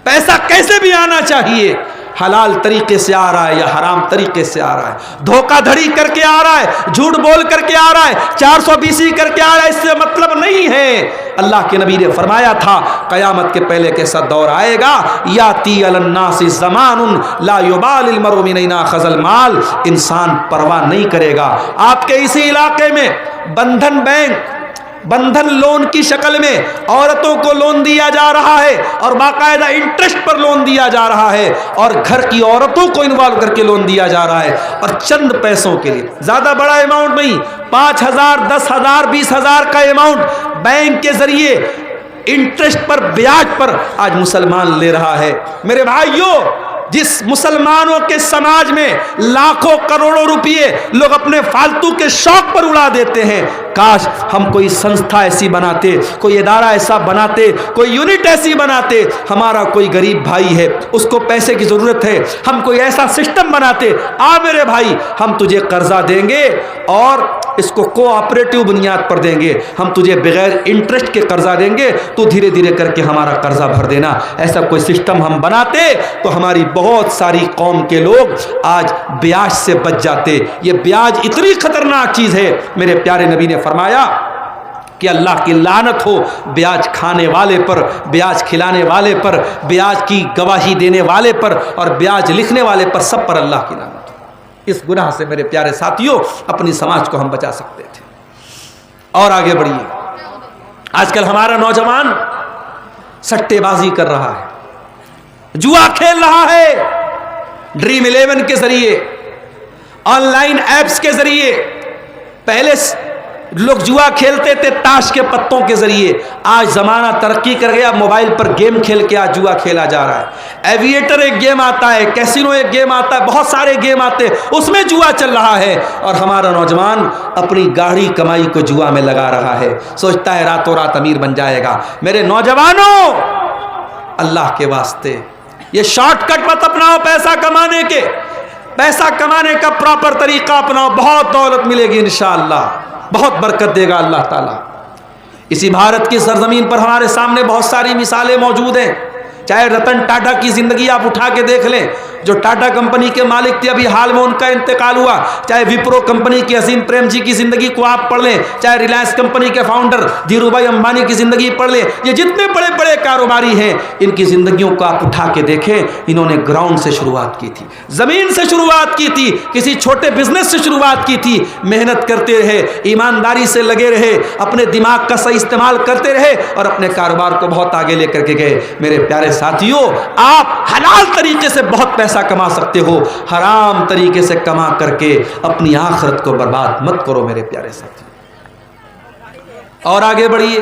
پیسہ کیسے بھی آنا چاہیے، حلال طریقے سے آ رہا ہے یا حرام طریقے سے آ رہا ہے، دھوکہ دھڑی کر کے آ رہا ہے، جھوٹ بول کر کے آ رہا ہے، 420 کر کے آ رہا ہے، اس سے مطلب نہیں ہے۔ اللہ کے نبی نے فرمایا تھا قیامت کے پہلے کیسا دور آئے گا، یاتی علی الناس زمان لا یبال المرء من اینا اخذ المال، انسان پرواہ نہیں کرے گا۔ آپ کے اسی علاقے میں بندھن بینک، بندھن لون کی شکل میں عورتوں کو لون دیا جا رہا ہے اور باقاعدہ انٹرسٹ پر لون دیا جا رہا ہے، اور گھر کی عورتوں کو انوالو کر کے لون دیا جا رہا ہے، اور چند پیسوں کے لیے، زیادہ بڑا اماؤنٹ نہیں، 5,000 10,000 20,000 کا اماؤنٹ بینک کے ذریعے انٹرسٹ پر، بیاج پر آج مسلمان لے رہا ہے۔ میرے بھائیوں، جس مسلمانوں کے سماج میں لاکھوں کروڑوں روپئے لوگ اپنے فالتو کے شوق پر اڑا دیتے ہیں، کاش ہم کوئی سنستھا ایسی بناتے، کوئی ادارہ ایسا بناتے، کوئی یونٹ ایسی بناتے، ہمارا کوئی غریب بھائی ہے، اس کو پیسے کی ضرورت ہے، ہم کوئی ایسا سسٹم بناتے، آ میرے بھائی ہم تجھے قرضہ دیں گے اور اس کو کوآپریٹو بنیاد پر دیں گے، ہم تجھے بغیر انٹرسٹ کے قرضہ دیں گے، تو دھیرے دھیرے کر کے ہمارا قرضہ بھر دینا۔ ایسا کوئی سسٹم ہم بناتے تو ہماری بہت ساری قوم کے لوگ آج بیاج سے بچ جاتے۔ یہ بیاج اتنی خطرناک چیز ہے، میرے پیارے نبی نے فرمایا کہ اللہ کی لعنت ہو بیاج کھانے والے پر، بیاج کھلانے والے پر، بیاج کی گواہی دینے والے پر اور بیاج لکھنے والے پر، سب پر اللہ کی لعنت ہو۔ اس گناہ سے میرے پیارے ساتھیوں اپنی سماج کو ہم بچا سکتے تھے۔ اور آگے بڑھیے، آج کل ہمارا نوجوان سٹے بازی کر رہا ہے، جوا کھیل رہا ہے، ڈریم 11 کے ذریعے، آن لائن ایپس کے ذریعے۔ پہلے لوگ جوا کھیلتے تھے تاش کے پتوں کے ذریعے، آج زمانہ ترقی کر گیا، موبائل پر گیم کھیل کے آج جوا کھیلا جا رہا ہے۔ ایویٹر ایک گیم آتا ہے، کیسینو ایک گیم آتا ہے، بہت سارے گیم آتے ہیں، اس میں جوا چل رہا ہے، اور ہمارا نوجوان اپنی گاڑی کمائی کو جوا میں لگا رہا ہے، سوچتا ہے راتوں رات امیر بن جائے گا۔ میرے نوجوانوں، اللہ کے واسطے یہ شارٹ کٹ مت اپناؤ پیسہ کمانے کے، پیسہ کمانے کا پراپر طریقہ اپناؤ، بہت دولت ملے گی انشاءاللہ، بہت برکت دے گا اللہ تعالیٰ۔ اسی بھارت کی سرزمین پر ہمارے سامنے بہت ساری مثالیں موجود ہیں، چاہے رتن ٹاٹا کی زندگی آپ اٹھا کے دیکھ لیں، جو ٹاٹا کمپنی کے مالک تھے، ابھی حال میں ان کا انتقال ہوا، چاہے وپرو کمپنی کی عظیم پریم جی کی زندگی کو آپ پڑھ لیں، چاہے ریلائنس کمپنی کے فاؤنڈر دھیرو بھائی امبانی کی زندگی پڑھ لیں، یہ جتنے بڑے بڑے کاروباری ہیں ان کی زندگیوں کو آپ اٹھا کے دیکھیں، انہوں نے گراؤنڈ سے شروعات کی تھی، زمین سے شروعات کی تھی، کسی چھوٹے بزنس سے شروعات کی تھی، محنت کرتے رہے، ایمانداری سے لگے رہے، اپنے دماغ کا صحیح استعمال کرتے رہے اور اپنے کاروبار کو بہت آگے لے کر کے گئے۔ میرے پیارے ساتھیوں، آپ حلال طریقے سے بہت پیسہ کما سکتے ہو، حرام طریقے سے کما کر کے اپنی آخرت کو برباد مت کرو میرے پیارے ساتھیوں۔ اور آگے بڑھیے۔